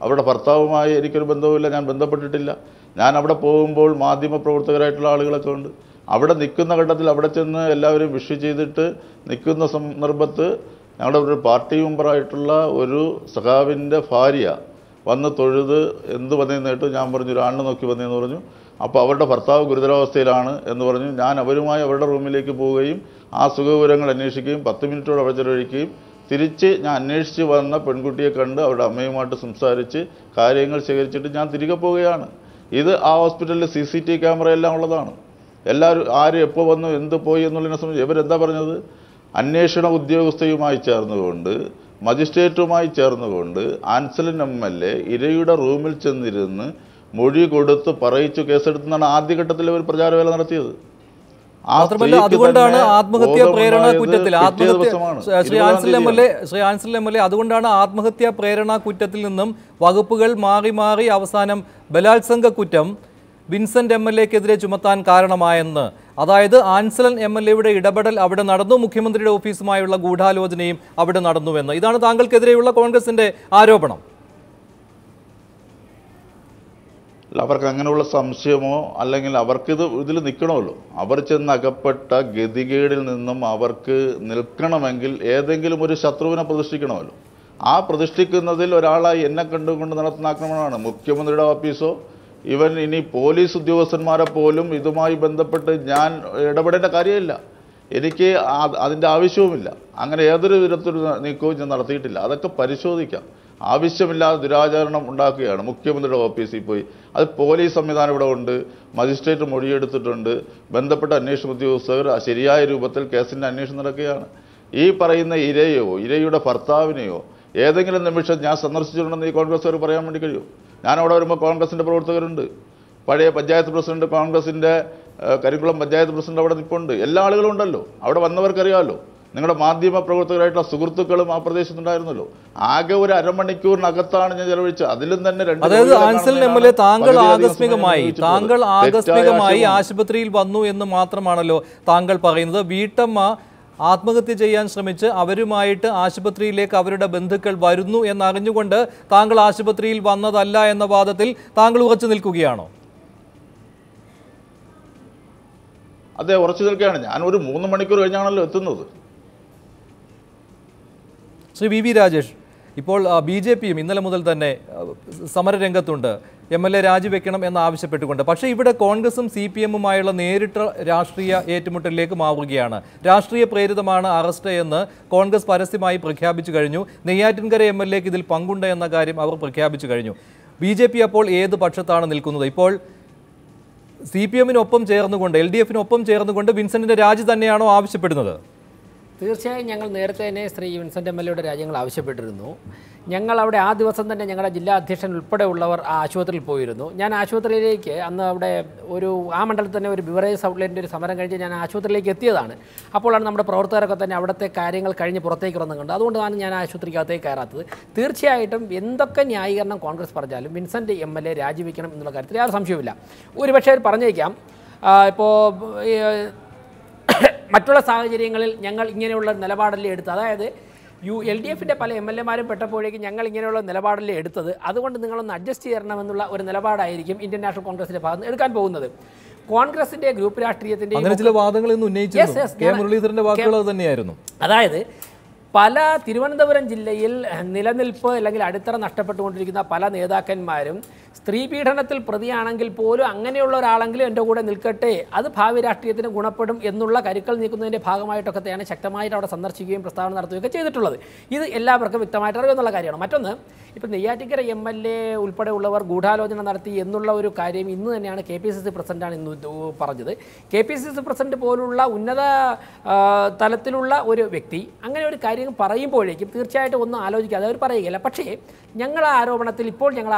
അവരുടെ ഭർത്താവുമായി എനിക്കൊരു ബന്ധവുമില്ല, ഞാൻ ബന്ധപ്പെട്ടിട്ടില്ല. ഞാൻ അവിടെ പോകുമ്പോൾ മാധ്യമപ്രവർത്തകരായിട്ടുള്ള ആളുകളൊക്കെ ഉണ്ട്. അവിടെ നിൽക്കുന്ന ഘട്ടത്തിൽ അവിടെ ചെന്ന് എല്ലാവരും വിഷ് ചെയ്തിട്ട് നിൽക്കുന്ന സന്ദർഭത്ത് ഞങ്ങളുടെ ഒരു പാർട്ടി മെമ്പറായിട്ടുള്ള ഒരു സഖാവിൻ്റെ ഭാര്യ വന്ന് തൊഴുത് എന്ത് വന്നതെന്ന് കേട്ടു. ഞാൻ പറഞ്ഞു ഒരാളിനെ നോക്കി വന്നതെന്ന് പറഞ്ഞു. അപ്പോൾ അവരുടെ ഭർത്താവ് ഗുരുതരാവസ്ഥയിലാണ് എന്ന് പറഞ്ഞു. ഞാൻ അവരുമായി അവരുടെ റൂമിലേക്ക് പോവുകയും ആ സുഖവിവരങ്ങൾ അന്വേഷിക്കുകയും 10 മിനിറ്റോടെ അവിടെ ചെലവഴിക്കുകയും തിരിച്ച് ഞാൻ അന്വേഷിച്ച് വന്ന പെൺകുട്ടിയെ കണ്ട് അവരുടെ അമ്മയുമായിട്ട് സംസാരിച്ച് കാര്യങ്ങൾ ശേഖരിച്ചിട്ട് ഞാൻ തിരികെ പോവുകയാണ്. ഇത് ആ ഹോസ്പിറ്റലിൽ CCTV ക്യാമറ എല്ലാം ഉള്ളതാണ്. എല്ലാവരും ആര് എപ്പോൾ വന്നു എന്ത് പോയി എന്നുള്ളതിനെ സംബന്ധിച്ച് ഇവരെന്താ പറഞ്ഞത്? അന്വേഷണ ഉദ്യോഗസ്ഥയുമായി ചേർന്നുകൊണ്ട് മജിസ്ട്രേറ്റുമായി ചേർന്നുകൊണ്ട് ആൻസലൻ MLA ഇരയുടെ റൂമിൽ ചെന്നിരുന്ന് മൊഴി കൊടുത്ത് പറയിച്ചു കേസെടുത്തെന്നാണ് ആദ്യഘട്ടത്തിൽ അവർ പ്രചാരവേല നടത്തിയത്. അതുകൊണ്ടാണ് ആത്മഹത്യാ പ്രേരണ കുറ്റത്തിൽ Shri Ansal M L A അതുകൊണ്ടാണ് ആത്മഹത്യാ പ്രേരണ കുറ്റത്തിൽ നിന്നും വകുപ്പുകൾ മാറി മാറി അവസാനം ബലാത്സംഗ കുറ്റം വിൻസെന്റ് MLA-ക്കെതിരെ ചുമത്താൻ കാരണമായെന്ന്. അതായത് ആൻസലൻ MLA-യുടെ ഇടപെടൽ അവിടെ നടന്നു, മുഖ്യമന്ത്രിയുടെ ഓഫീസുമായുള്ള ഗൂഢാലോചനയും അവിടെ നടന്നുവെന്ന്. ഇതാണ് താങ്കൾക്കെതിരെയുള്ള കോൺഗ്രസിന്റെ ആരോപണം. അവർക്ക് അങ്ങനെയുള്ള സംശയമോ അല്ലെങ്കിൽ അവർക്കിത് ഇതിൽ നിൽക്കണമല്ലോ. അവർ ചെന്ന് അകപ്പെട്ട ഗതികേടിൽ നിന്നും അവർക്ക് നിൽക്കണമെങ്കിൽ ഏതെങ്കിലും ഒരു ശത്രുവിനെ പ്രതിഷ്ഠിക്കണമല്ലോ. ആ പ്രതിഷ്ഠിക്കുന്നതിൽ ഒരാളായി എന്നെ കണ്ടുകൊണ്ട് നടത്തുന്ന ആക്രമണമാണ്. മുഖ്യമന്ത്രിയുടെ ഓഫീസോ ഇവൻ ഇനി പോലീസ് ഉദ്യോഗസ്ഥന്മാരെ പോലും ഇതുമായി ബന്ധപ്പെട്ട് ഞാൻ ഇടപെടേണ്ട കാര്യമില്ല. എനിക്ക് അതിൻ്റെ ആവശ്യവുമില്ല. അങ്ങനെ ഏതൊരു വിധത്തിലും നീക്കവും ഞാൻ നടത്തിയിട്ടില്ല. അതൊക്കെ പരിശോധിക്കാം. ആവശ്യമില്ലാതെ ദുരാചരണം ഉണ്ടാക്കുകയാണ് മുഖ്യമന്ത്രിയുടെ ഓഫീസിൽ പോയി. അത് പോലീസ് സംവിധാനം ഇവിടെ ഉണ്ട്, മജിസ്ട്രേറ്റ് മൊഴിയെടുത്തിട്ടുണ്ട്, ബന്ധപ്പെട്ട അന്വേഷണ ഉദ്യോഗസ്ഥർ ശരിയായ രൂപത്തിൽ കേസിൻ്റെ അന്വേഷണം നടക്കുകയാണ്. ഈ പറയുന്ന ഇരയോ ഇരയുടെ ഭർത്താവിനെയോ ഏതെങ്കിലും നിമിഷം ഞാൻ സന്ദർശിച്ചിട്ടുണ്ടെന്ന് ഈ കോൺഗ്രസ്സുകാർ പറയാൻ വേണ്ടി കഴിയും? ഞാൻ അവിടെ വരുമ്പോൾ കോൺഗ്രസിൻ്റെ പ്രവർത്തകരുണ്ട്, പഴയ പഞ്ചായത്ത് പ്രസിഡന്റ്, കോൺഗ്രസിൻ്റെ കരിക്കുളം പഞ്ചായത്ത് പ്രസിഡന്റ് അവിടെ നിൽപ്പുണ്ട്. എല്ലാ ആളുകളും ഉണ്ടല്ലോ. അവിടെ വന്നവർക്കറിയാമല്ലോ. നിങ്ങളുടെ മാധ്യമ പ്രവർത്തകരായിട്ടുള്ള സുഹൃത്തുക്കളും ആ പ്രദേശത്തുണ്ടായിരുന്നല്ലോ. ആകെ ഒരു അരമണിക്കൂറിനകത്താണ് ഞാൻ ചെലവഴിച്ചത്. അതിലും തന്നെ അതായത് ആൻസലൻ MLA താങ്കൾ ആകസ്മികമായി ആശുപത്രിയിൽ വന്നു എന്ന് മാത്രമാണല്ലോ താങ്കൾ പറയുന്നത്. വീട്ടമ്മ ആത്മഹത്യ ചെയ്യാൻ ശ്രമിച്ച് അവരുമായിട്ട് ആശുപത്രിയിലേക്ക് അവരുടെ ബന്ധുക്കൾ വരുന്നു എന്നറിഞ്ഞുകൊണ്ട് താങ്കൾ ആശുപത്രിയിൽ വന്നതല്ല എന്ന വാദത്തിൽ താങ്കൾ ഉറച്ചു നിൽക്കുകയാണോ? അതെ, ഉറച്ചു നിൽക്കുകയാണ്. ഞാൻ ഒരു 3 മണിക്കൂർ കഴിഞ്ഞാണല്ലോ എത്തുന്നത്. ശ്രീ VV രാജേഷ്, ഇപ്പോൾ BJPയും ഇന്നലെ മുതൽ തന്നെ സമരരംഗത്തുണ്ട്, MLA രാജിവെക്കണം എന്നാവശ്യപ്പെട്ടുകൊണ്ട്. പക്ഷേ ഇവിടെ കോൺഗ്രസും CPM-ഉമായുള്ള നേരിട്ട രാഷ്ട്രീയ ഏറ്റുമുട്ടലിലേക്ക് മാറുകയാണ്. രാഷ്ട്രീയ പ്രേരിതമാണ് അറസ്റ്റ് എന്ന് കോൺഗ്രസ് പരസ്യമായി പ്രഖ്യാപിച്ചു കഴിഞ്ഞു. നെയ്യാറ്റിൻകര MLA-ക്ക് ഇതിൽ പങ്കുണ്ട് എന്ന കാര്യം അവർ പ്രഖ്യാപിച്ചു കഴിഞ്ഞു. BJP അപ്പോൾ ഏത് പക്ഷത്താണ് നിൽക്കുന്നത്? ഇപ്പോൾ CPM-നൊപ്പം ചേർന്നുകൊണ്ട് LDF-നൊപ്പം ചേർന്നുകൊണ്ട് വിൻസെന്റിന്റെ രാജി തന്നെയാണോ ആവശ്യപ്പെടുന്നത്? തീർച്ചയായും ഞങ്ങൾ നേരത്തെ തന്നെ ശ്രീ വിൻസെന്റ് MLA-യുടെ രാജ്യങ്ങൾ ആവശ്യപ്പെട്ടിരുന്നു. ഞങ്ങൾ അവിടെ ആ ദിവസം തന്നെ ഞങ്ങളുടെ ജില്ലാ അധ്യക്ഷൻ ഉൾപ്പെടെ ഉള്ളവർ ആ ആശുപത്രിയിൽ പോയിരുന്നു. ഞാൻ ആശുപത്രിയിലേക്ക് അന്ന് അവിടെ ആ മണ്ഡലത്തിൽ തന്നെ ഒരു ബിവറേജ് ഔട്ട്ലെറ്റിൻ്റെ ഒരു സമരം കഴിഞ്ഞ് ഞാൻ ആശുപത്രിയിലേക്ക് എത്തിയതാണ്. അപ്പോഴാണ് നമ്മുടെ പ്രവർത്തകരൊക്കെ തന്നെ അവിടുത്തെ കാര്യങ്ങൾ കഴിഞ്ഞ് പുറത്തേക്ക് വന്നു കണ്ടത്. അതുകൊണ്ടാണ് ഞാൻ ആശുപത്രിക്കകത്തേക്ക് കയറാത്തത്. തീർച്ചയായിട്ടും എന്തൊക്കെ ന്യായീകരണം കോൺഗ്രസ് പറഞ്ഞാലും വിൻസെന്റ് MLA രാജിവെക്കണം എന്നുള്ള കാര്യത്തിൽ യാതൊരു സംശയവുമില്ല. ഒരുപക്ഷെ അവർ പറഞ്ഞേക്കാം ഇപ്പോൾ മറ്റുള്ള സാഹചര്യങ്ങളിൽ ഞങ്ങൾ ഇങ്ങനെയുള്ള നിലപാടല്ലേ എടുത്തത്, അതായത് LDF-ൻ്റെ പല MLA-മാരും പെട്ടപ്പോഴേക്കും ഞങ്ങൾ ഇങ്ങനെയുള്ള നിലപാടല്ലേ എടുത്തത്, അതുകൊണ്ട് നിങ്ങളൊന്ന് അഡ്ജസ്റ്റ് ചെയ്യണമെന്നുള്ള ഒരു നിലപാടായിരിക്കും ഇന്ത്യൻ നാഷണൽ കോൺഗ്രസിൻ്റെ ഭാഗത്ത് നിന്ന് എടുക്കാൻ പോകുന്നത്. കോൺഗ്രസിൻ്റെ ഗ്രൂപ്പ് രാഷ്ട്രീയത്തിൻ്റെ അങ്ങനെ ചില വാദങ്ങൾ ഇന്ന് ഉന്നയിച്ചിരുന്നു. കെ മുരളീധരന്റെ വാക്കുകൾ തന്നെയായിരുന്നു. അതായത് പല തിരുവനന്തപുരം ജില്ലയിൽ നിലനിൽപ്പ് അല്ലെങ്കിൽ അടിത്തറ നഷ്ടപ്പെട്ടുകൊണ്ടിരിക്കുന്ന പല നേതാക്കന്മാരും സ്ത്രീ പീഡനത്തിൽ പ്രതിയാണെങ്കിൽ പോലും അങ്ങനെയുള്ള ഒരാളെങ്കിലും എൻ്റെ കൂടെ നിൽക്കട്ടെ, അത് ഭാവി രാഷ്ട്രീയത്തിന് ഗുണപ്പെടും എന്നുള്ള കരുക്കൾ നീക്കുന്നതിൻ്റെ ഭാഗമായിട്ടൊക്കെയാണ് ശക്തമായിട്ട് അവിടെ സന്ദർശിക്കുകയും പ്രസ്താവന നടത്തുകയൊക്കെ ചെയ്തിട്ടുള്ളത്. ഇത് എല്ലാവർക്കും വ്യക്തമായിട്ട് അറിയുന്നുള്ള കാര്യമാണ്. മറ്റൊന്ന്, ഇപ്പം നെയ്യാറ്റിൻകര MLA ഉൾപ്പെടെ ഉള്ളവർ ഗൂഢാലോചന നടത്തി എന്നുള്ള ഒരു കാര്യം ഇന്ന് തന്നെയാണ് KPCC പ്രസിഡന്റാണ് ഇന്ന് പറഞ്ഞത്. KPCC പ്രസിഡന്റ് പോലുള്ള ഉന്നത തലത്തിലുള്ള ഒരു വ്യക്തി അങ്ങനെ ഒരു കാര്യം പറയുമ്പോഴേക്കും തീർച്ചയായിട്ടും ഒന്നും ആലോചിക്കാതെ അവർ പറയുകയില്ല. പക്ഷേ ഞങ്ങൾ ആരോപണത്തിൽ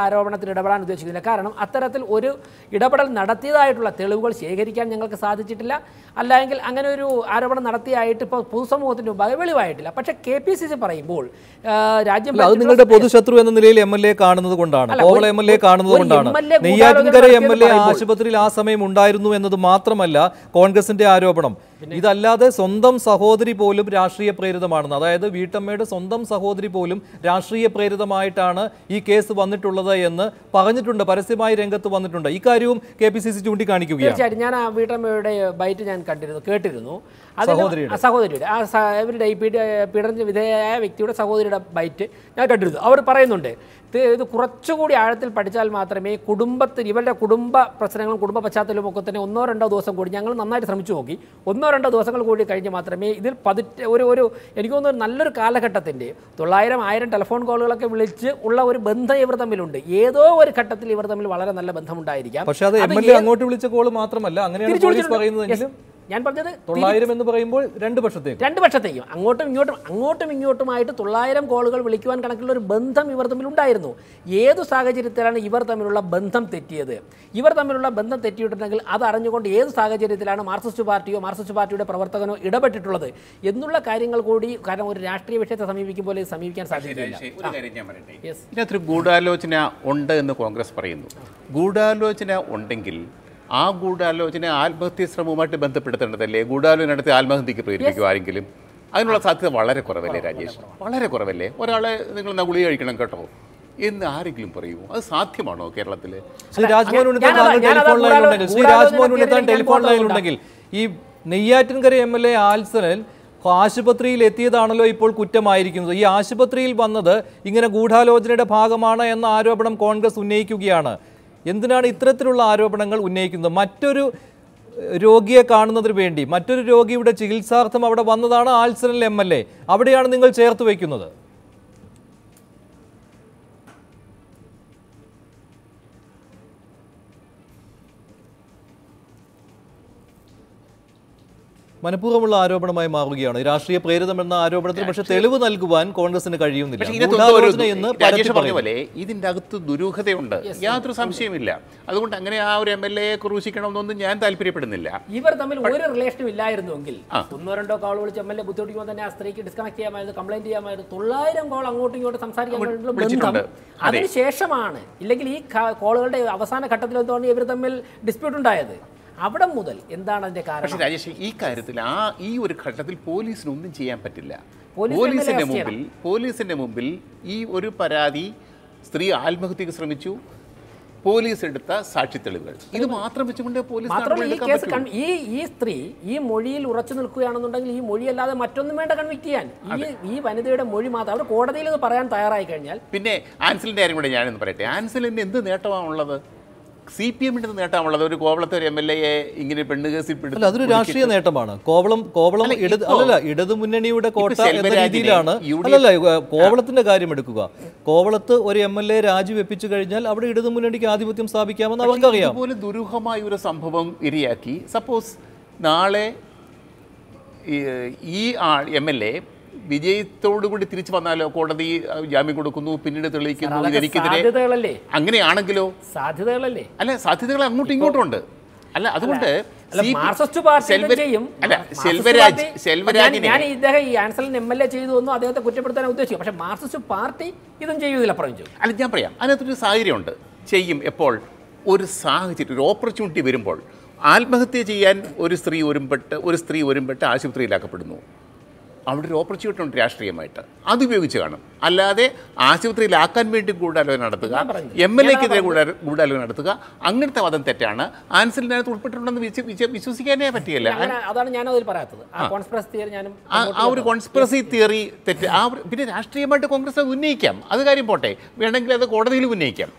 ഇടപെടാൻ ഉദ്ദേശിക്കുന്നില്ല. കാരണം അത്തരത്തിൽ ഒരു ഇടപെടൽ നടത്തിയതായിട്ടുള്ള തെളിവുകൾ ശേഖരിക്കാൻ ഞങ്ങൾക്ക് സാധിച്ചിട്ടില്ല. അല്ലെങ്കിൽ അങ്ങനെ ഒരു ആരോപണം നടത്തിയായിട്ട് ഇപ്പോൾ പൊതുസമൂഹത്തിൻ്റെ മുമ്പാകെ വെളിവായിട്ടില്ല. പക്ഷേ KPCC പറയുമ്പോൾ രാജ്യം നിങ്ങളുടെ പൊതുശത്രു എന്ന നിലയിൽ MLA കാണുന്നത് കൊണ്ടാണ്, MLA കാണുന്നത് കൊണ്ടാണ്. നെയ്യാറ്റിൻകര MLA ആശുപത്രിയിൽ ആ സമയം ഉണ്ടായിരുന്നു എന്നത് മാത്രമല്ല കോൺഗ്രസിന്റെ ആരോപണം. ഇതല്ലാതെ സ്വന്തം സഹോദരി പോലും രാഷ്ട്രീയ പ്രേരിതമാണെന്ന്, അതായത് വീട്ടമ്മയുടെ സ്വന്തം സഹോദരി പോലും രാഷ്ട്രീയ പ്രേരിതമായിട്ടാണ് ഈ കേസ് വന്നിട്ടുള്ളത് എന്ന് പറഞ്ഞിട്ടുണ്ട്, പരസ്യമായി രംഗത്ത് വന്നിട്ടുണ്ട്. ഇക്കാര്യവും KPCC ചൂണ്ടിക്കാണിക്കുകയാണ്. തീർച്ചയായിട്ടും ഞാൻ ആ വീട്ടമ്മയുടെ ബൈറ്റ് ഞാൻ കേട്ടിരുന്നു. സഹോദരിയുടെ ഇവരുടെ ഈ പീഡനത്തിന് വിധേയയായ വ്യക്തിയുടെ സഹോദരിയുടെ ബൈറ്റ് ഞാൻ കണ്ടിരുന്നു. അവർ പറയുന്നുണ്ട് ഇത് കുറച്ചുകൂടി ആഴത്തിൽ പഠിച്ചാൽ മാത്രമേ ഇവരുടെ കുടുംബ പ്രശ്നങ്ങളും കുടുംബ പശ്ചാത്തലവും ഒക്കെ തന്നെ 1-2 ദിവസം കൂടി ഞങ്ങൾ നന്നായിട്ട് ശ്രമിച്ചു നോക്കി. 1-2 ദിവസങ്ങൾ കൂടി കഴിഞ്ഞ് മാത്രമേ ഇതിൽ ഒരു എനിക്ക് തോന്നുന്നു നല്ലൊരു കാലഘട്ടത്തിൻ്റെ 900-1000 ടെലിഫോൺ കോളുകളൊക്കെ വിളിച്ച് ഉള്ള ഒരു ബന്ധം ഇവർ തമ്മിലുണ്ട്. ഏതോ ഒരു ഘട്ടത്തിൽ ഇവർ തമ്മിൽ വളരെ നല്ല ബന്ധമുണ്ടായിരിക്കാം. പക്ഷേ അത് MLA അങ്ങോട്ട് വിളിച്ച കോൾ മാത്രമല്ല, അങ്ങനെയാണ് പോലീസ് പറയുന്നത്. ഞാൻ പറഞ്ഞത് 900 എന്ന് പറയുമ്പോൾ രണ്ട് പക്ഷത്തേക്കും അങ്ങോട്ടും ഇങ്ങോട്ടുമായിട്ട് 900 കോളുകൾ വിളിക്കുവാൻ കണക്കുള്ള ഒരു ബന്ധം ഇവർ തമ്മിൽ ഉണ്ടായിരുന്നു. ഏതു സാഹചര്യത്തിലാണ് ഇവർ തമ്മിലുള്ള ബന്ധം തെറ്റിയത്? ഇവർ തമ്മിലുള്ള ബന്ധം തെറ്റിയിട്ടുണ്ടെങ്കിൽ അത് അറിഞ്ഞുകൊണ്ട് ഏത് സാഹചര്യത്തിലാണ് മാർക്സിസ്റ്റ് പാർട്ടിയുടെ പ്രവർത്തകനോ ഇടപെട്ടിട്ടുള്ളത് എന്നുള്ള കാര്യങ്ങൾ കൂടി, കാരണം ഒരു രാഷ്ട്രീയ വിഷയത്തെ സമീപിക്കുമ്പോൾ സമീപിക്കാൻ സാധിക്കില്ല. ഇതിനകത്തൊരു ഗൂഢാലോചന ഉണ്ട് എന്ന് കോൺഗ്രസ് പറയുന്നു. ഗൂഢാലോചന ഉണ്ടെങ്കിൽ ആ ഗൂഢാലോചന ആത്മഹത്യ ശ്രമവുമായിട്ട് ബന്ധപ്പെടുത്തേണ്ടതല്ലേ? ഗൂഢാലോചന നടത്തി ആത്മഹത്യക്ക് പ്രേരിപ്പിക്കും ആരെങ്കിലും? അതിനുള്ള സാധ്യത വളരെ കുറവല്ലേ രാജേഷ്? വളരെ കുറവല്ലേ? ഒരാളെ നിങ്ങൾ ഗുളിക കഴിക്കണം കേട്ടോ എന്ന് ആരെങ്കിലും പറയുമോ? അത് സാധ്യമാണോ കേരളത്തിൽ? ശ്രീ രാജ്മോഹൻ ടെലിഫോൺ ലൈനിലുണ്ടെങ്കിൽ ഈ നെയ്യാറ്റിൻകര MLA ആൽസനൽ ആശുപത്രിയിൽ എത്തിയതാണല്ലോ ഇപ്പോൾ കുറ്റമായിരിക്കുന്നത്. ഈ ആശുപത്രിയിൽ വന്നത് ഇങ്ങനെ ഗൂഢാലോചനയുടെ ഭാഗമാണ് എന്ന ആരോപണം കോൺഗ്രസ് ഉന്നയിക്കുകയാണ്. എന്തിനാണ് ഇത്തരത്തിലുള്ള ആരോപണങ്ങൾ ഉന്നയിക്കുന്നത്? മറ്റൊരു രോഗിയെ കാണുന്നതിന് വേണ്ടി, മറ്റൊരു രോഗിയുടെ ചികിത്സാർത്ഥം അവിടെ വന്നതാണ് ആൽസനൽ MLA. അവിടെയാണ് നിങ്ങൾ ചേർത്ത് വയ്ക്കുന്നത്. മനഃപൂർവ്വമുള്ള ആരോപണമായി മാറുകയാണ് രാഷ്ട്രീയ പ്രേരിതമെന്ന ആരോപണത്തിന്. പക്ഷേ തെളിവ് നൽകുവാൻ കോൺഗ്രസിന് കഴിയുന്നില്ല. ഇതിന്റെ അകത്ത് ദുരൂഹതയുണ്ട്, യാതൊരു സംശയമില്ല. അതുകൊണ്ട് അങ്ങനെ ആ ഒരു MLA ക്രൂശിക്കണമെന്നൊന്നും ഞാൻ താല്പര്യപ്പെടുന്നില്ല. ഇവർ തമ്മിൽ ഒരു റിലേഷനും ഇല്ലായിരുന്നുവെങ്കിൽ 1-2 കോൾ വിളിച്ച് MLA ബുദ്ധിമുട്ടിക്കുമ്പോൾ തന്നെ ആ സ്ത്രീക്ക് ഡിസ്കണക്ട് ചെയ്യാമായിരുന്നു, കംപ്ലൈന്റ് ചെയ്യാമായിരുന്നു. 900 കോൾ അങ്ങോട്ടും ഇങ്ങോട്ടും സംസാരിക്കാൻ അതിനുശേഷമാണ്, ഇല്ലെങ്കിൽ ഈ കോളുകളുടെ അവസാന ഘട്ടത്തിൽ എന്താണ് ഇവർ തമ്മിൽ ഡിസ്പ്യൂട്ട് ഉണ്ടായത്? അവിടെ മുതൽ എന്താണ് അതിന്റെ കാരണം? പക്ഷേ രാജേഷ്, ഈ കാര്യത്തിൽ ഈ ഒരു ഘട്ടത്തിൽ പോലീസിനൊന്നും ചെയ്യാൻ പറ്റില്ല. പോലീസിന്റെ മുമ്പിൽ ഈ ഒരു പരാതി, സ്ത്രീ ആത്മഹത്യക്ക് ശ്രമിച്ചു, പോലീസ് എടുത്ത സാക്ഷി തെളിവുകൾ, ഇത് മാത്രം വെച്ചുകൊണ്ട് പോലീസ് ഈ സ്ത്രീ ഈ മൊഴിയിൽ ഉറച്ചു നിൽക്കുകയാണെന്നുണ്ടെങ്കിൽ ഈ മൊഴിയല്ലാതെ മറ്റൊന്നും വേണ്ട കൺവിക്ട് ചെയ്യാൻ. ഈ വനിതയുടെ മൊഴി മാത്രം അവർ കോടതിയിൽ ഇത് പറയാൻ തയ്യാറായി കഴിഞ്ഞാൽ. പിന്നെ ആൻസലിന്റെ കാര്യം കൂടെ ഞാനൊന്ന് പറയട്ടെ. ആൻസലിന് എന്ത് നേട്ടമാണുള്ളത്? CPM നേട്ടമുള്ളത് ഒരു കോവളത്തെ ഒരു MLA ഇങ്ങനെ പെണ്ണ് കേസിൽ പെടുത്തി. അതൊരു രാഷ്ട്രീയ നേട്ടമാണ്. കോവളം ഇടതു മുന്നണിയുടെ കോട്ട എന്ന രീതിയിലാണ്. കോവളത്തിന്റെ കാര്യം എടുക്കുക. കോവളത്ത് ഒരു MLA രാജിവെപ്പിച്ചു കഴിഞ്ഞാൽ അവിടെ ഇടതു മുന്നണിക്ക് ആധിപത്യം സ്ഥാപിക്കാമെന്ന് അവർക്കറിയാം. അതുപോലെ ദുരൂഹമായ ഒരു സംഭവം ഇരയാക്കി സപ്പോസ് നാളെ ഈ MLA വിജയത്തോടുകൂടി തിരിച്ചു വന്നാലോ, കോടതി ജാമ്യം കൊടുക്കുന്നു, പിന്നീട് തെളിയിക്കുന്നു എനിക്കെതിരെ, അങ്ങനെയാണെങ്കിലോ? സാധ്യതകളല്ലേ? അല്ല, സാധ്യതകൾ അങ്ങോട്ടും ഇങ്ങോട്ടും ഉണ്ട്. അല്ല, അതുകൊണ്ട് MLA ചെയ്തു അദ്ദേഹത്തെ കുറ്റപ്പെടുത്താൻ ഉദ്ദേശിക്കും. പക്ഷെ മാർക്സിസ്റ്റ് പാർട്ടി ഇതും ചെയ്യുന്നില്ല പറഞ്ഞു. അല്ല, ഞാൻ പറയാം, അതിനകത്തൊരു സാഹചര്യമുണ്ട്. ചെയ്യും എപ്പോൾ? ഒരു സാഹചര്യം, ഒരു ഓപ്പർച്യൂണിറ്റി വരുമ്പോൾ. ആത്മഹത്യ ചെയ്യാൻ ഒരു സ്ത്രീ ഒരുമ്പെട്ട് ആശുപത്രിയിലാക്കപ്പെടുന്നു. അവിടെ ഒരു ഓപ്പർച്യൂണിറ്റി ഉണ്ട് രാഷ്ട്രീയമായിട്ട്, അത് ഉപയോഗിച്ച് കാണും. അല്ലാതെ ആശുപത്രിയിലാക്കാൻ വേണ്ടി ഗൂഢാലോചന നടത്തുക, MLAക്കെതിരെ ഗൂഢാലോചന നടത്തുക, അങ്ങനത്തെ വാദം തെറ്റാണ്. ആൻസലിനകത്ത് ഉൾപ്പെട്ടിട്ടുണ്ടെന്ന് വിശ്വസിക്കാനേ പറ്റില്ല. അതാണ് ഞാൻ അതിൽ പറയാത്തത്. ആ ഒരു കോൺസ്പിറസി തിയറി തെറ്റ്. പിന്നെ രാഷ്ട്രീയമായിട്ട് കോൺഗ്രസ് അത് ഉന്നയിക്കാം, അത് കാര്യം പോട്ടെ, വേണമെങ്കിൽ അത് കോടതിയിൽ ഉന്നയിക്കാം.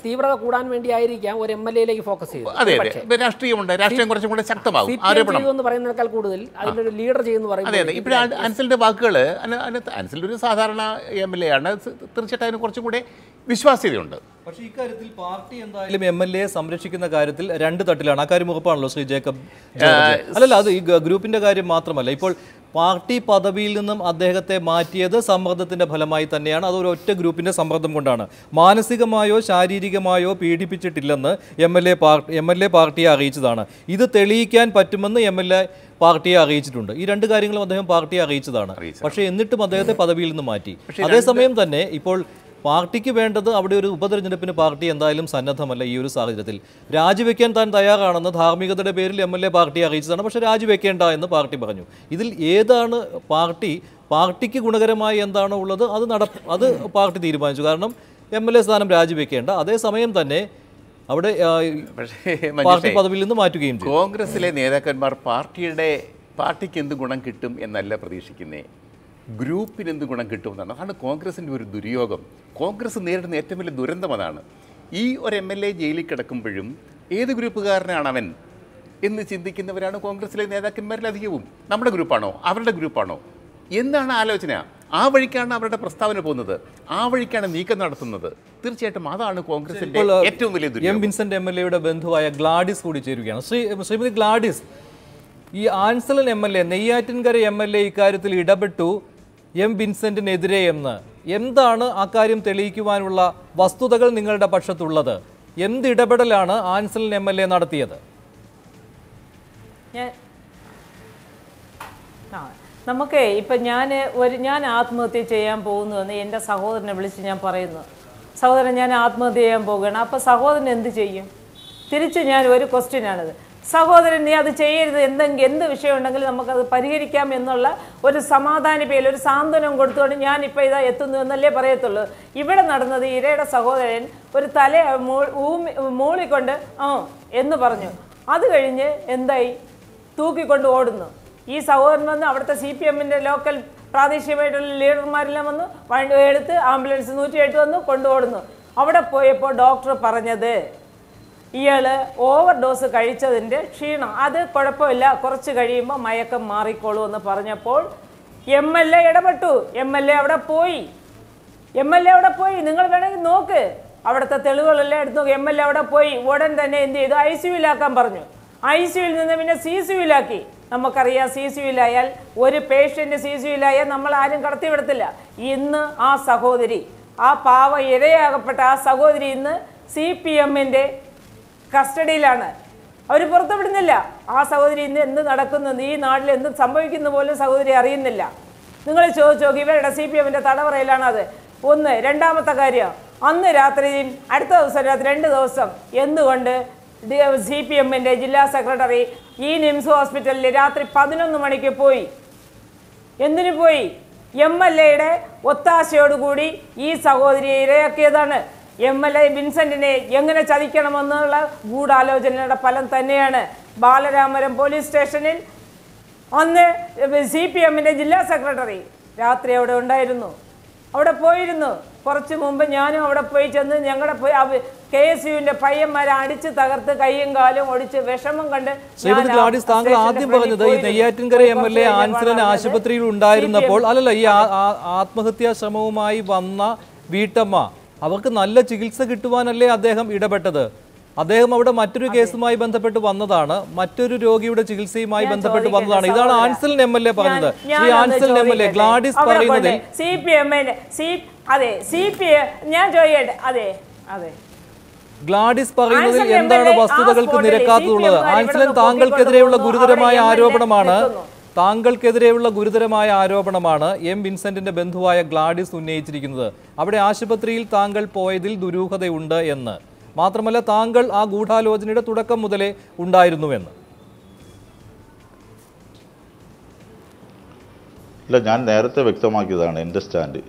തീവ്രത കൂടാൻ വേണ്ടിയായിരിക്കാം ഒരു MLAയിലേക്ക് ഫോക്കസ് ചെയ്തത്. അതെ, രാഷ്ട്രീയമുണ്ട്, രാഷ്ട്രീയം കുറച്ചും കൂടെ ശക്തമാകും. ആരോപണം പറയുന്നതിനേക്കാൾ കൂടുതൽ അതിലൊരു ലീഡർ ചെയ്യുന്നു പറയുന്നത്. അതെ, ഇപ്പോഴും അൻസലിന്റെ വാക്കുകൾ, അൻസൽ ഒരു സാധാരണ MLA ആണ്, തീർച്ചയായിട്ടും അതിന് കുറച്ചും കൂടെ വിശ്വാസ്യതയുണ്ട്. പക്ഷേ ഇക്കാര്യത്തിൽ പാർട്ടി എന്തായാലും MLA സംരക്ഷിക്കുന്ന കാര്യത്തിൽ രണ്ട് തട്ടിലാണ്. ആ കാര്യം ഉറപ്പാണല്ലോ ശ്രീ ജേക്കബ്? അല്ലല്ല, അത് ഈ ഗ്രൂപ്പിന്റെ കാര്യം മാത്രമല്ല. ഇപ്പോൾ പാർട്ടി പദവിയിൽ നിന്നും അദ്ദേഹത്തെ മാറ്റിയത് സമ്മർദ്ദത്തിന്റെ ഫലമായി തന്നെയാണ്. അത് ഒരു ഒറ്റ ഗ്രൂപ്പിന്റെ സമ്മർദ്ദം കൊണ്ടാണ്. മാനസികമായോ ശാരീരികമായോ പീഡിപ്പിച്ചിട്ടില്ലെന്ന് MLA പാർട്ടിയെ അറിയിച്ചതാണ്. ഇത് തെളിയിക്കാൻ പറ്റുമെന്ന് MLA പാർട്ടിയെ അറിയിച്ചിട്ടുണ്ട്. ഈ രണ്ട് കാര്യങ്ങളും അദ്ദേഹം പാർട്ടിയെ അറിയിച്ചതാണ്. പക്ഷേ എന്നിട്ടും അദ്ദേഹത്തെ പദവിയിൽ നിന്ന് മാറ്റി. അതേസമയം തന്നെ ഇപ്പോൾ പാർട്ടിക്ക് വേണ്ടത് അവിടെ ഒരു ഉപതെരഞ്ഞെടുപ്പിന് പാർട്ടി എന്തായാലും സന്നദ്ധമല്ല ഈ ഒരു സാഹചര്യത്തിൽ. രാജിവെക്കാൻ താൻ തയ്യാറാണെന്ന് ധാർമ്മികതയുടെ പേരിൽ MLA പാർട്ടിയെ അറിയിച്ചതാണ്. പക്ഷേ രാജിവെക്കേണ്ട എന്ന് പാർട്ടി പറഞ്ഞു. ഇതിൽ ഏതാണ് പാർട്ടിക്ക് ഗുണകരമായി എന്താണോ ഉള്ളത് അത് പാർട്ടി തീരുമാനിച്ചു. കാരണം MLA സ്ഥാനം രാജിവെക്കേണ്ട, അതേസമയം തന്നെ അവിടെ പാർട്ടി പദവിയിൽ നിന്ന് മാറ്റുകയും ചെയ്തു. കോൺഗ്രസിലെ നേതാക്കന്മാർ പാർട്ടിക്ക് എന്ത് ഗുണം കിട്ടും എന്നല്ല പ്രതീക്ഷിക്കുന്നേ, ഗ്രൂപ്പിന് എന്ത് ഗുണം കിട്ടുമെന്നാണ്. അതാണ് കോൺഗ്രസിൻ്റെ ഒരു ദുര്യോഗം. കോൺഗ്രസ് നേരിടുന്ന ഏറ്റവും വലിയ ദുരന്തം അതാണ്. ഈ ഒരു MLA ജയിലിൽ കിടക്കുമ്പോഴും ഏത് ഗ്രൂപ്പുകാരനാണ് അവൻ എന്ന് ചിന്തിക്കുന്നവരാണ് കോൺഗ്രസിലെ നേതാക്കന്മാരിലധികവും. നമ്മുടെ ഗ്രൂപ്പാണോ അവരുടെ ഗ്രൂപ്പാണോ എന്താണ് ആലോചന? ആ വഴിക്കാണ് അവരുടെ പ്രസ്താവന പോകുന്നത്, ആ വഴിക്കാണ് നീക്കം നടത്തുന്നത്. തീർച്ചയായിട്ടും അതാണ് കോൺഗ്രസിന്റെ ഏറ്റവും വലിയ ദുരന്തം. എം വിൻസെന്റ് MLA ബന്ധുവായ ഗ്ലാഡിസ് കൂടി ചേരുകയാണ്. ശ്രീമതി ഗ്ലാഡിസ്, ഈ ആൻസലൻ MLA, നെയ്യാറ്റിൻകര MLA ഇക്കാര്യത്തിൽ ഇടപെട്ടു എം വിൻസെന്റിനെതിരെ എന്ന്, എന്താണ് അക്കാര്യം തെളിയിക്കുവാനുള്ള വസ്തുതകൾ നിങ്ങളുടെ പക്ഷത്തുള്ളത്? എന്ത് ഇടപെടലാണ് ആൻസലൻ MLA നടത്തിയത്? നമുക്ക് ഇപ്പം ഞാൻ ആത്മഹത്യ ചെയ്യാൻ പോകുന്നുവെന്ന് എൻ്റെ സഹോദരനെ വിളിച്ച് ഞാൻ പറയുന്നു, സഹോദരൻ ഞാൻ ആത്മഹത്യ ചെയ്യാൻ പോവുകയാണ്. അപ്പോൾ സഹോദരൻ എന്ത് ചെയ്യും? തിരിച്ച് ഞാൻ ഒരു ക്വസ്റ്റ്യനാണിത്, സഹോദരൻ നീ അത് ചെയ്യരുത്, എന്ത് വിഷയം ഉണ്ടെങ്കിലും നമുക്കത് പരിഹരിക്കാം എന്നുള്ള ഒരു സമാധാന പേരിൽ ഒരു സാന്ത്വനം കൊടുത്തുകൊണ്ട് ഞാനിപ്പോൾ ഇതാ എത്തുന്നു എന്നല്ലേ പറയത്തുള്ളൂ. ഇവിടെ നടന്നത് ഇരയുടെ സഹോദരൻ ഒരു തല മൂളിക്കൊണ്ട് എന്ന് പറഞ്ഞു. അത് കഴിഞ്ഞ് എന്തായി? തൂക്കിക്കൊണ്ട് ഓടുന്നു. ഈ സഹോദരൻ വന്ന് അവിടുത്തെ CPM-ൻ്റെ ലോക്കൽ പ്രാദേശികമായിട്ടുള്ള ലീഡർമാരെല്ലാം വന്ന് വണ്ടി എടുത്ത് ആംബുലൻസ് 108 വന്ന് കൊണ്ടുപോടുന്നു. അവിടെ പോയപ്പോൾ ഡോക്ടർ പറഞ്ഞത് ഇയാൾ ഓവർഡോസ് കഴിച്ചതിൻ്റെ ക്ഷീണം, അത് കുഴപ്പമില്ല, കുറച്ച് കഴിയുമ്പോൾ മയക്കം മാറിക്കോളൂ എന്ന് പറഞ്ഞപ്പോൾ MLA ഇടപെട്ടു. MLA അവിടെ പോയി. നിങ്ങൾ വേണമെങ്കിൽ നോക്ക്, അവിടുത്തെ തെളിവുകളെല്ലാം എടുത്തു നോക്കി. MLA അവിടെ പോയി ഉടൻ തന്നെ എന്ത് ചെയ്തു? ICU-ലാക്കാൻ പറഞ്ഞു. ICU-ൽ നിന്ന് പിന്നെ CCU-ലാക്കി. നമുക്കറിയാം CCU-ലായാൽ ഒരു പേഷ്യൻ്റ് CCU-ലായാൽ നമ്മൾ ആരും കടത്തിവിടത്തില്ല. ഇന്ന് ആ സഹോദരി, ആ പാവ ഇരയാകപ്പെട്ട ആ സഹോദരി ഇന്ന് CPM-ൻ്റെ കസ്റ്റഡിയിലാണ്. അവർ പുറത്തുവിടുന്നില്ല. ആ സഹോദരി ഇന്ന് എന്ത് നടക്കുന്നു, ഈ നാട്ടിൽ എന്ത് സംഭവിക്കുന്ന പോലും സഹോദരി അറിയുന്നില്ല. നിങ്ങൾ ചോദിച്ചു നോക്കി, ഇവരുടെ CPM-ൻ്റെ തടവറയിലാണ് അത്. ഒന്ന്. രണ്ടാമത്തെ കാര്യം, അന്ന് രാത്രിയും അടുത്ത ദിവസം രാത്രി 2 ദിവസം എന്തുകൊണ്ട് CPM-ൻ്റെ ജില്ലാ സെക്രട്ടറി ഈ നിംസ് ഹോസ്പിറ്റലിൽ രാത്രി 11 മണിക്ക് പോയി? എന്തിനു പോയി? MLA-യുടെ ഒത്താശയോടുകൂടി ഈ സഹോദരിയെ ഇരയാക്കിയതാണ്. MLA വിൻസെന്റിനെ എങ്ങനെ ചതിക്കണമെന്നുള്ള ഗൂഢാലോചനയുടെ ഫലം തന്നെയാണ്. ബാലരാമപുരം പോലീസ് സ്റ്റേഷനിൽ അന്ന് CPM-ൻ്റെ ജില്ലാ സെക്രട്ടറി രാത്രി അവിടെ ഉണ്ടായിരുന്നു, അവിടെ പോയിരുന്നു. കുറച്ച് മുമ്പ് ഞാനും അവിടെ പോയി ചെന്ന് ഞങ്ങളുടെ KSU-ൻ്റെ പയ്യന്മാരെ അടിച്ച് തകർത്ത് കൈയും കാലും ഒടിച്ച് വിഷമം കണ്ട്. ശ്രീമതി ഗ്ലാഡിസ്, താങ്കൾ ആദ്യം പറഞ്ഞത് ഈ നെയ്യാറ്റിൻകര MLA ആൻസലൻ ആശുപത്രിയിൽ ഉണ്ടായിരുന്നപ്പോൾ, അല്ലല്ല, ഈ ആത്മഹത്യാ ശ്രമവുമായി വന്ന വീട്ടമ്മ, അവർക്ക് നല്ല ചികിത്സ കിട്ടുവാനല്ലേ അദ്ദേഹം ഇടപെട്ടത്? അദ്ദേഹം അവിടെ മറ്റൊരു കേസുമായി ബന്ധപ്പെട്ട് വന്നതാണ്, മറ്റൊരു രോഗിയുടെ ചികിത്സയുമായി ബന്ധപ്പെട്ട് വന്നതാണ്. ഇതാണ് ആൻസലൻ MLA പറഞ്ഞത്. ഈ ആൻസലൻ MLA ഗ്ലാഡിസ് പറയുന്നതിൽ ഞാൻ ചോദിക്കട്ടെ, അതെ ഗ്ലാഡിസ് പറയുന്നതിൽ എന്താണ് വസ്തുതകൾക്ക് നിരക്കാത്തതുള്ളത്? ആൻസലൻ താങ്കൾക്കെതിരെയുള്ള ഗുരുതരമായ ആരോപണമാണ് എം വിൻസെന്റിന്റെ ബന്ധുവായ ഗ്ലാഡിസ് ഉന്നയിച്ചിരിക്കുന്നത്. അവിടെ ആശുപത്രിയിൽ താങ്കൾ പോയതിൽ ദുരൂഹതയുണ്ട് എന്ന് മാത്രമല്ല, താങ്കൾ ആ ഗൂഢാലോചനയുടെ തുടക്കം മുതലേ ഉണ്ടായിരുന്നുവെന്ന്. ഇല്ല, ഞാൻ നേരത്തെ വ്യക്തമാക്കിയതാണ് എൻ്റെ സ്റ്റാൻഡ്.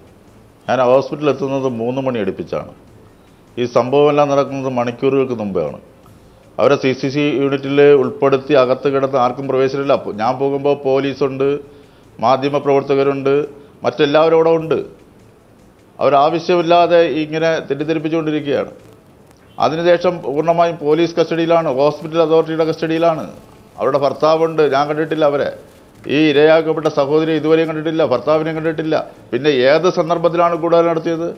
ഞാൻ ഹോസ്പിറ്റലിൽ എത്തുന്നത് 3 മണി അടുപ്പിച്ചാണ്. ഈ സംഭവമെല്ലാം നടക്കുന്നത് മണിക്കൂറുകൾക്ക് മുമ്പാണ്. അവരെ CCC യൂണിറ്റിൽ ഉൾപ്പെടുത്തി അകത്ത് കിടന്ന് ആർക്കും പ്രവേശനമില്ല. ഞാൻ പോകുമ്പോൾ പോലീസുണ്ട്, മാധ്യമപ്രവർത്തകരുണ്ട്, മറ്റെല്ലാവരും അവിടെ ഉണ്ട്. അവരാവശ്യമില്ലാതെ ഇങ്ങനെ തെറ്റിദ്ധരിപ്പിച്ചുകൊണ്ടിരിക്കുകയാണ്. അതിനുശേഷം പൂർണ്ണമായും പോലീസ് കസ്റ്റഡിയിലാണ്, ഹോസ്പിറ്റൽ അതോറിറ്റിയുടെ കസ്റ്റഡിയിലാണ്. അവരുടെ ഭർത്താവുണ്ട്, ഞാൻ കണ്ടിട്ടില്ല അവരെ. ഈ ഇരയാക്കപ്പെട്ട സഹോദരി ഇതുവരെയും കണ്ടിട്ടില്ല, ഭർത്താവിനെയും കണ്ടിട്ടില്ല. പിന്നെ ഏത് സന്ദർഭത്തിലാണ് കൂടുതൽ നടത്തിയത്?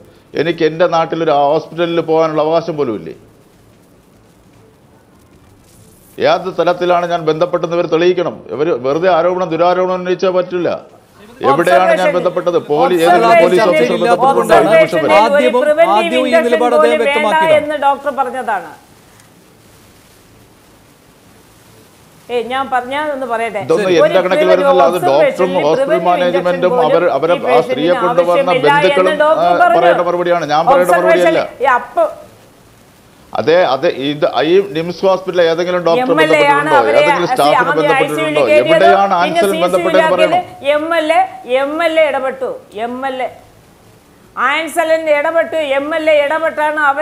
എനിക്ക് എൻ്റെ നാട്ടിലൊരു ഹോസ്പിറ്റലിൽ പോകാനുള്ള അവകാശം പോലും ഇല്ലേ? ഏത് തലത്തിലാണ് ഞാൻ ബന്ധപ്പെട്ടെന്ന് ഇവർ തെളിയിക്കണം. ഇവർ വെറുതെ ദുരാരോപണം ഉന്നയിച്ചാൽ പറ്റില്ല. എവിടെയാണ് ഞാൻ ബന്ധപ്പെട്ടത്? പോലീസ് ഓഫീസർ എന്ന് ഡോക്ടർ പറഞ്ഞതാണ്. ഞാനൊന്ന് പറയട്ടെ. ഇതൊന്നും എന്റെ കണക്കിൽ വരുന്നില്ല. അത് ഡോക്ടറും ഹോസ്പിറ്റൽ മാനേജ്മെന്റും അവരെ ആ സ്ത്രീയെ കൊണ്ടുവന്ന ബന്ധുക്കളും പറയേണ്ട മറുപടിയാണ്. ഞാൻ പറയേണ്ട മറുപടിയല്ല. അതെ ഈ നിംസ് ഹോസ്പിറ്റലിൽ ഏതെങ്കിലും ഡോക്ടർ ബന്ധപ്പെട്ടിട്ടുണ്ടോ? ഏതെങ്കിലും സ്റ്റാഫിന് ബന്ധപ്പെട്ടിട്ടുണ്ടോ? എവിടെയാണ് ആൻസൽ ബന്ധപ്പെട്ടെന്ന് പറയണം. MLA ഇടപെട്ടു. ആൻസലിന്റെ ഇടപെട്ടു. MLA ഇടപെട്ടാണ് അവർ